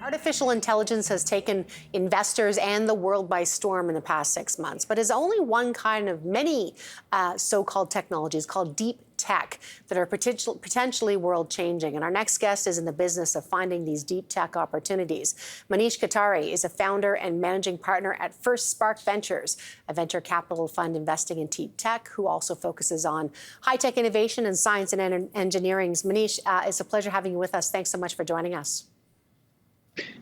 Artificial intelligence has taken investors and the world by storm in the past 6 months, but is only one kind of many so-called technologies called deep tech that are potentially world-changing. And our next guest is in the business of finding these deep tech opportunities. Manish Kothari is a founder and managing partner at First Spark Ventures, a venture capital fund investing in deep tech, who also focuses on high-tech innovation and science and engineering. Manish, it's a pleasure having you with us. Thanks so much for joining us.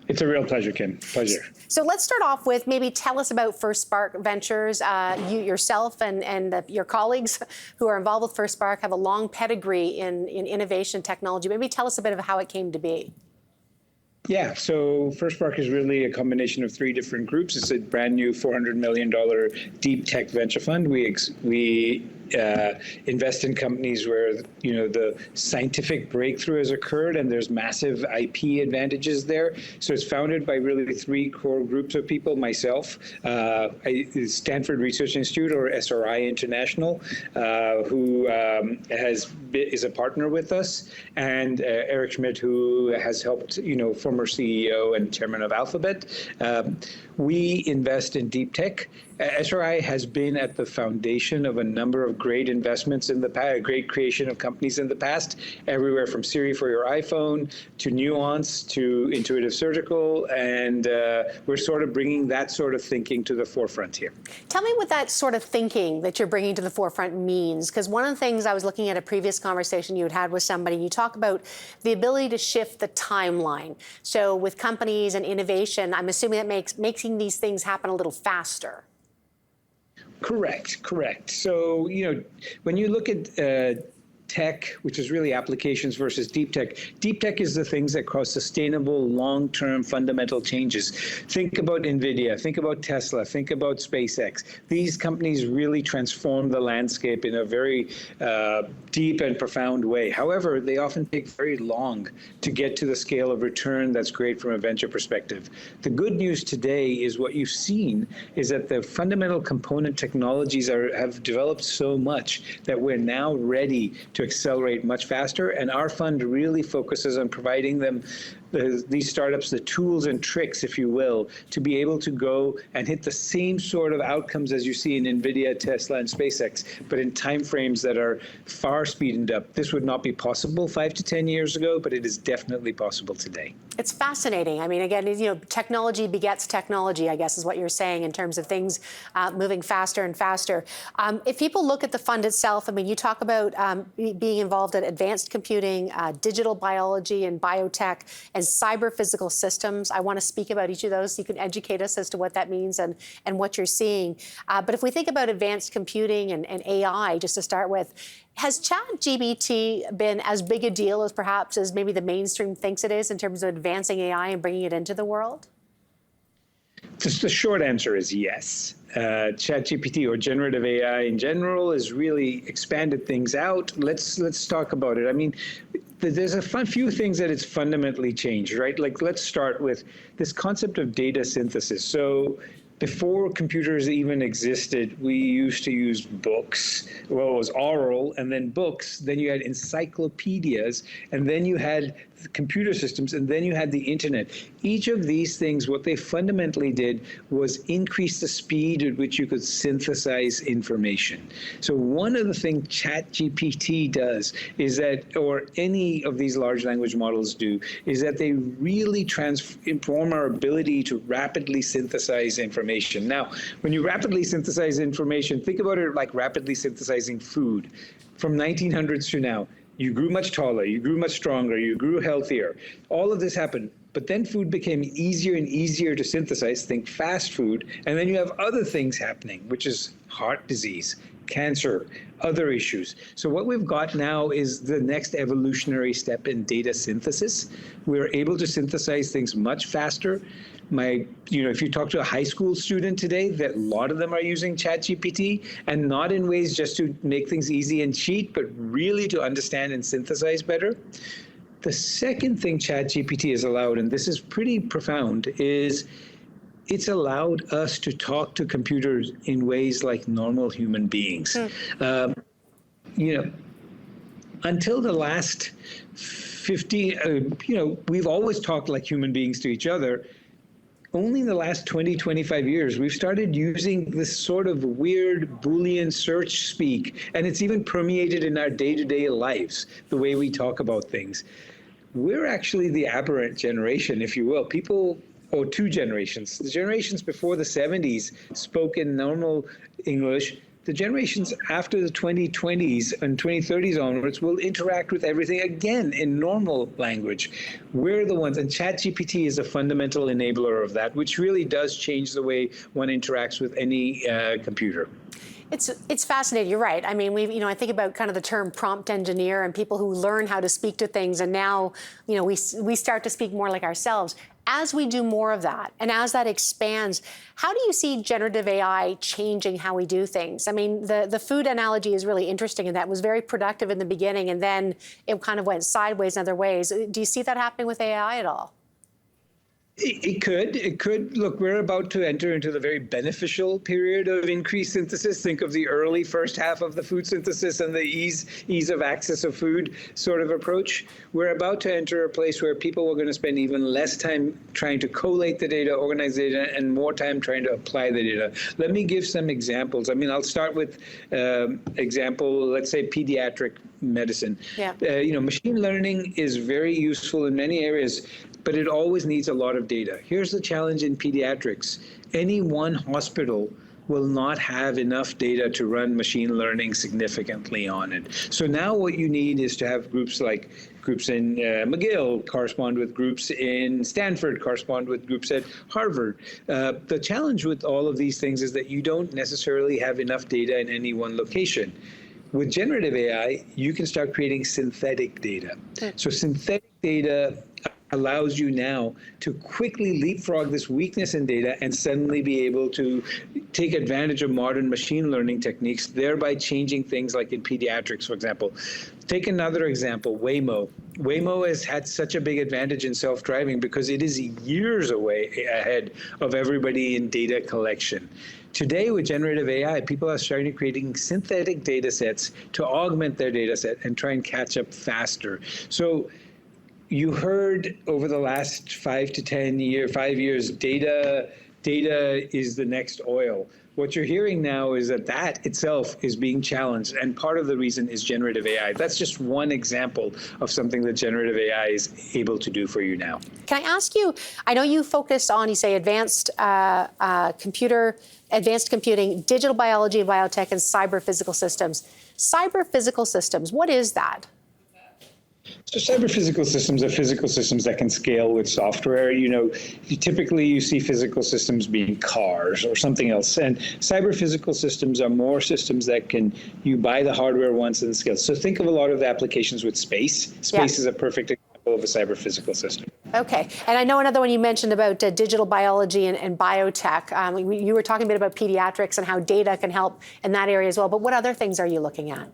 It's a real pleasure, Kim. Pleasure. So let's start off with maybe tell us about First Spark Ventures. You yourself and your colleagues who are involved with First Spark have a long pedigree in innovation technology. Maybe tell us a bit of how it came to be. Yeah, so First Spark is really a combination of three different groups. It's a brand new $400 million deep tech venture fund. We invest in companies where the scientific breakthrough has occurred and there's massive IP advantages there. So it's founded by really three core groups of people. Myself, Stanford Research Institute, or SRI International, who is a partner with us, and Eric Schmidt, who has helped, former CEO and chairman of Alphabet. We invest in deep tech. SRI has been at the foundation of a number of great investments in the past, great creation of companies in the past, everywhere from Siri for your iPhone to Nuance to Intuitive Surgical, and we're sort of bringing that sort of thinking to the forefront here. Tell me what that sort of thinking that you're bringing to the forefront means, because one of the things I was looking at a previous conversation you had with somebody, you talk about the ability to shift the timeline. So with companies and innovation, I'm assuming that making these things happen a little faster. Correct. So, when you look at tech, which is really applications versus deep tech is the things that cause sustainable, long-term, fundamental changes. Think about NVIDIA, think about Tesla, think about SpaceX. These companies really transform the landscape in a very deep and profound way. However, they often take very long to get to the scale of return that's great from a venture perspective. The good news today is what you've seen is that the fundamental component technologies have developed so much that we're now ready to accelerate much faster, and our fund really focuses on providing them, these startups, the tools and tricks, if you will, to be able to go and hit the same sort of outcomes as you see in NVIDIA, Tesla, and SpaceX, but in timeframes that are far speeded up. This would not be possible 5 to 10 years ago, but it is definitely possible today. It's fascinating. I mean, again, technology begets technology, I guess is what you're saying, in terms of things moving faster and faster. If people look at the fund itself, I mean, you talk about being involved in advanced computing, digital biology and biotech, and cyber-physical systems. I want to speak about each of those so you can educate us as to what that means and what you're seeing. But if we think about advanced computing and AI, just to start with, has ChatGPT been as big a deal as perhaps as maybe the mainstream thinks it is in terms of advancing AI and bringing it into the world? Just the short answer is yes. ChatGPT, or generative AI in general, has really expanded things out. Let's talk about it. I mean, there's a few things that it's fundamentally changed, right? Like, let's start with this concept of data synthesis. So before computers even existed, we used to use books. Well, it was oral, and then books. Then you had encyclopedias, and then you had computer systems, and then you had the internet. Each of these things, what they fundamentally did was increase the speed at which you could synthesize information. So one of the things ChatGPT does is that, or any of these large language models do, is that they really transform our ability to rapidly synthesize information. Now, when you rapidly synthesize information, think about it like rapidly synthesizing food. From 1900s to now, you grew much taller, you grew much stronger, you grew healthier. All of this happened. But then food became easier and easier to synthesize, think fast food. And then you have other things happening, which is heart disease, cancer, other issues. So what we've got now is the next evolutionary step in data synthesis. We're able to synthesize things much faster. If you talk to a high school student today, that a lot of them are using ChatGPT, and not in ways just to make things easy and cheat, but really to understand and synthesize better. The second thing ChatGPT has allowed, and this is pretty profound, is it's allowed us to talk to computers in ways like normal human beings. until the last 50, we've always talked like human beings to each other. Only in the last 20, 25 years, we've started using this sort of weird Boolean search speak, and it's even permeated in our day-to-day lives, the way we talk about things. We're actually the aberrant generation, if you will. People, or two generations. The generations before the 70s spoke in normal English. The generations after the 2020s and 2030s onwards will interact with everything again in normal language. We're the ones, and ChatGPT is a fundamental enabler of that, which really does change the way one interacts with any computer. It's fascinating. You're right. I mean, I think about kind of the term prompt engineer and people who learn how to speak to things, and now, we start to speak more like ourselves. As we do more of that, and as that expands, how do you see generative AI changing how we do things? I mean, the food analogy is really interesting, and that was very productive in the beginning, and then it kind of went sideways in other ways. Do you see that happening with AI at all? It could. Look, we're about to enter into the very beneficial period of increased synthesis. Think of the early first half of the food synthesis and the ease of access of food sort of approach. We're about to enter a place where people are going to spend even less time trying to collate the data, organize the data, and more time trying to apply the data. Let me give some examples. I mean, I'll start with example, let's say pediatric medicine. Yeah. Machine learning is very useful in many areas, but it always needs a lot of data. Here's the challenge in pediatrics. Any one hospital will not have enough data to run machine learning significantly on it. So now what you need is to have groups in McGill correspond with groups in Stanford, correspond with groups at Harvard. The challenge with all of these things is that you don't necessarily have enough data in any one location. With generative AI, you can start creating synthetic data. So synthetic data allows you now to quickly leapfrog this weakness in data and suddenly be able to take advantage of modern machine learning techniques, thereby changing things like in pediatrics, for example. Take another example, Waymo. Waymo has had such a big advantage in self-driving because it is years ahead of everybody in data collection. Today, with generative AI, people are starting creating synthetic data sets to augment their data set and try and catch up faster. So you heard over the last 5 years, data is the next oil. What you're hearing now is that itself is being challenged, and part of the reason is generative AI. That's just one example of something that generative AI is able to do for you now. Can I ask you, I know you focused on, you say, advanced computing, digital biology, biotech, and cyber-physical systems. Cyber-physical systems, what is that? So cyber-physical systems are physical systems that can scale with software. Typically you see physical systems being cars or something else. And cyber-physical systems are more systems that you buy the hardware once and scale. So think of a lot of the applications with space. Space is a perfect example of a cyber-physical system. Okay. And I know another one you mentioned about digital biology and biotech. You were talking a bit about pediatrics and how data can help in that area as well. But what other things are you looking at?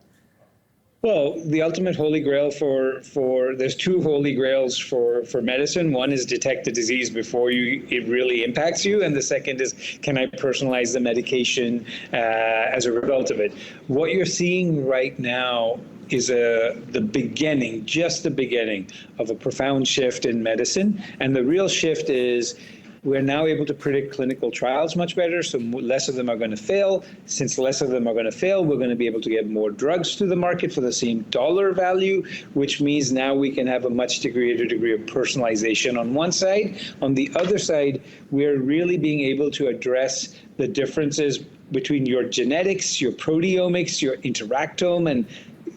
Well, the ultimate holy grail there's two holy grails for medicine. One is detect the disease before it really impacts you, and the second is, can I personalize the medication as a result of it? What you're seeing right now is the beginning of a profound shift in medicine, and the real shift is we're now able to predict clinical trials much better, so less of them are going to fail. Since less of them are going to fail, we're going to be able to get more drugs to the market for the same dollar value, which means now we can have a much greater degree of personalization on one side. On the other side, we're really being able to address the differences between your genetics, your proteomics, your interactome, and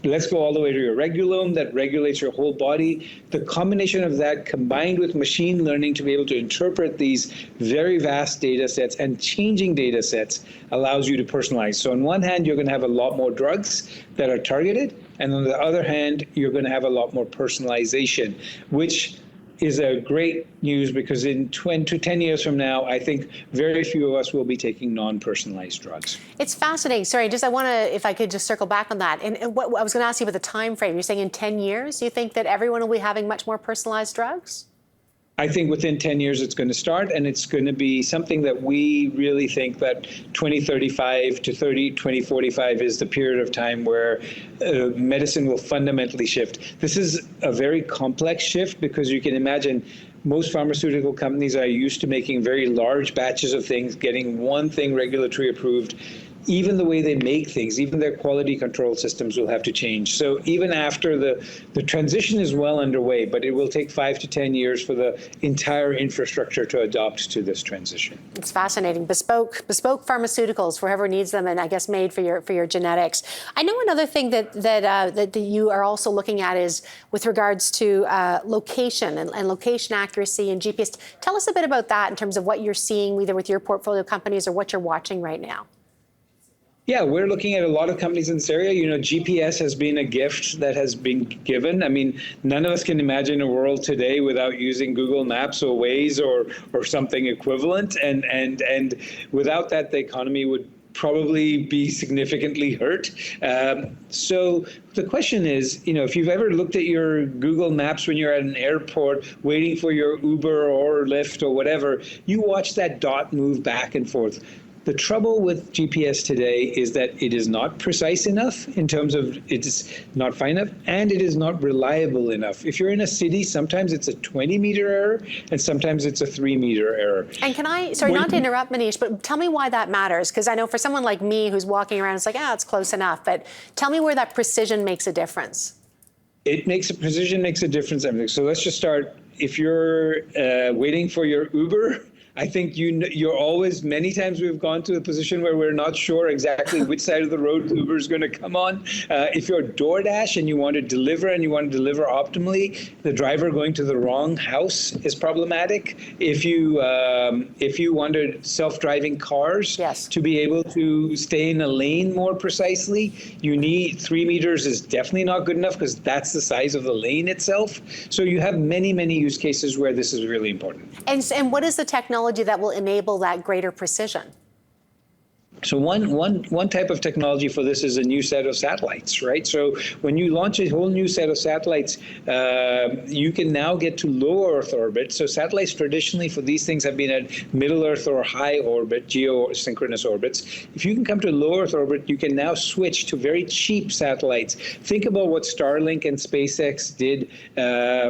let's go all the way to your regulome that regulates your whole body. The combination of that combined with machine learning to be able to interpret these very vast data sets and changing data sets allows you to personalize. So on one hand, you're going to have a lot more drugs that are targeted. And on the other hand, you're going to have a lot more personalization, which is a great news because in 10 years from now, I think very few of us will be taking non-personalized drugs. It's fascinating. Sorry, I want to, if I could just circle back on that. And what I was going to ask you about the time frame. You're saying in 10 years, you think that everyone will be having much more personalized drugs? I think within 10 years it's going to start, and it's going to be something that we really think that 2035 to 2045 is the period of time where medicine will fundamentally shift. This is a very complex shift because you can imagine most pharmaceutical companies are used to making very large batches of things, getting one thing regulatory approved. Even the way they make things, even their quality control systems will have to change. So even after the transition is well underway, but it will take 5 to 10 years for the entire infrastructure to adopt to this transition. It's fascinating. Bespoke pharmaceuticals for whoever needs them, and I guess made for your genetics. I know another thing that you are also looking at is with regards to location and location accuracy and GPS. Tell us a bit about that in terms of what you're seeing either with your portfolio companies or what you're watching right now. Yeah, we're looking at a lot of companies in this area. You know, GPS has been a gift that has been given. I mean, none of us can imagine a world today without using Google Maps or Waze or something equivalent. And without that, the economy would probably be significantly hurt. So the question is, you know, if you've ever looked at your Google Maps when you're at an airport waiting for your Uber or Lyft or whatever, you watch that dot move back and forth. The trouble with GPS today is that it is not precise enough in terms of it's not fine enough, and it is not reliable enough. If you're in a city, sometimes it's a 20-meter error, and sometimes it's a 3-meter error. And can I, sorry, not to interrupt, Manish, but tell me why that matters, because I know for someone like me who's walking around, it's like, it's close enough, but tell me where that precision makes a difference. Precision makes a difference. So let's just start. If you're waiting for your Uber, I think you're always, many times we've gone to a position where we're not sure exactly which side of the road Uber is going to come on. If you're DoorDash and you want to deliver optimally, the driver going to the wrong house is problematic. If you wanted self-driving cars, yes, to be able to stay in a lane more precisely, you need 3 meters is definitely not good enough because that's the size of the lane itself. So you have many, many use cases where this is really important. And what is the technology that will enable that greater precision? So one type of technology for this is a new set of satellites, right? So when you launch a whole new set of satellites, you can now get to low Earth orbit. So satellites traditionally for these things have been at middle Earth or high orbit, geosynchronous orbits. If you can come to low Earth orbit, you can now switch to very cheap satellites. Think about what Starlink and SpaceX did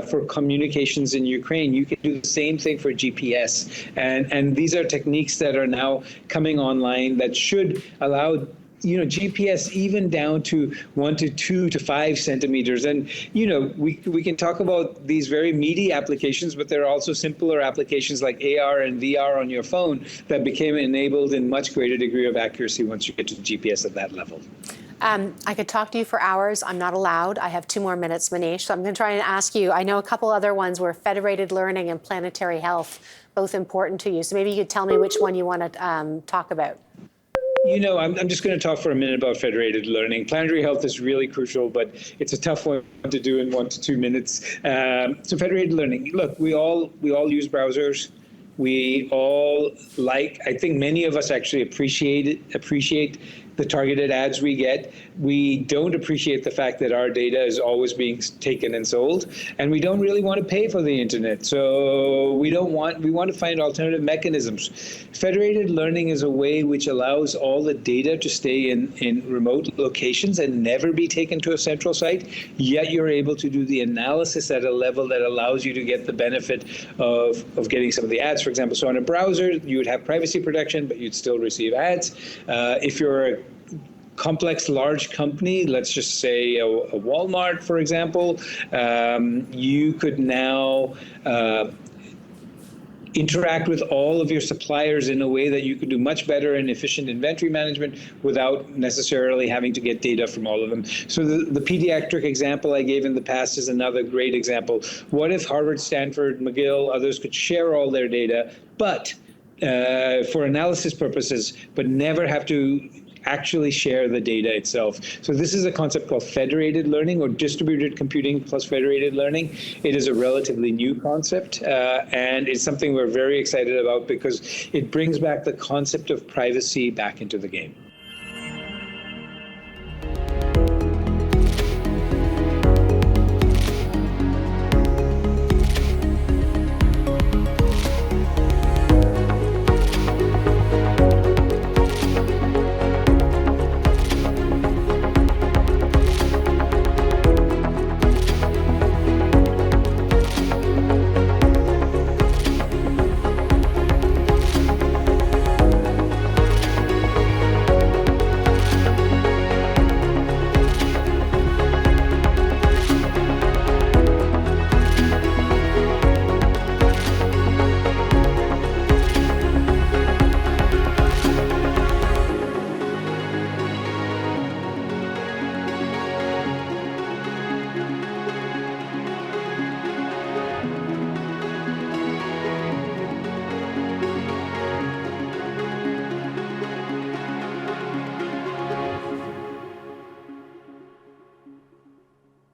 for communications in Ukraine. You can do the same thing for GPS. And these are techniques that are now coming online that should allow, you know, GPS even down to 1 to 2 to 5 centimeters. And, you know, we can talk about these very meaty applications, but there are also simpler applications like AR and VR on your phone that became enabled in much greater degree of accuracy once you get to GPS at that level. I could talk to you for hours. I'm not allowed. I have 2 more minutes, Manish. So I'm going to try and ask you, I know a couple other ones were federated learning and planetary health, both important to you. So maybe you could tell me which one you want to talk about. You know, I'm just going to talk for a minute about federated learning. Planetary health is really crucial, but it's a tough one to do in 1 to 2 minutes. So federated learning, look, we all use browsers. We all I think many of us actually appreciate the targeted ads we get. We don't appreciate the fact that our data is always being taken and sold, and we don't really want to pay for the internet. So we want to find alternative mechanisms. Federated learning is a way which allows all the data to stay in remote locations and never be taken to a central site, yet you're able to do the analysis at a level that allows you to get the benefit of getting some of the ads, for example. So on a browser, you would have privacy protection, but you'd still receive ads. If you're a complex large company, let's just say a Walmart, for example, you could now interact with all of your suppliers in a way that you could do much better and efficient inventory management without necessarily having to get data from all of them. So the pediatric example I gave in the past is another great example. What if Harvard, Stanford, McGill, others could share all their data, but for analysis purposes, but never have to actually share the data itself. So this is a concept called federated learning or distributed computing plus federated learning. It is a relatively new concept, and it's something we're very excited about because it brings back the concept of privacy back into the game.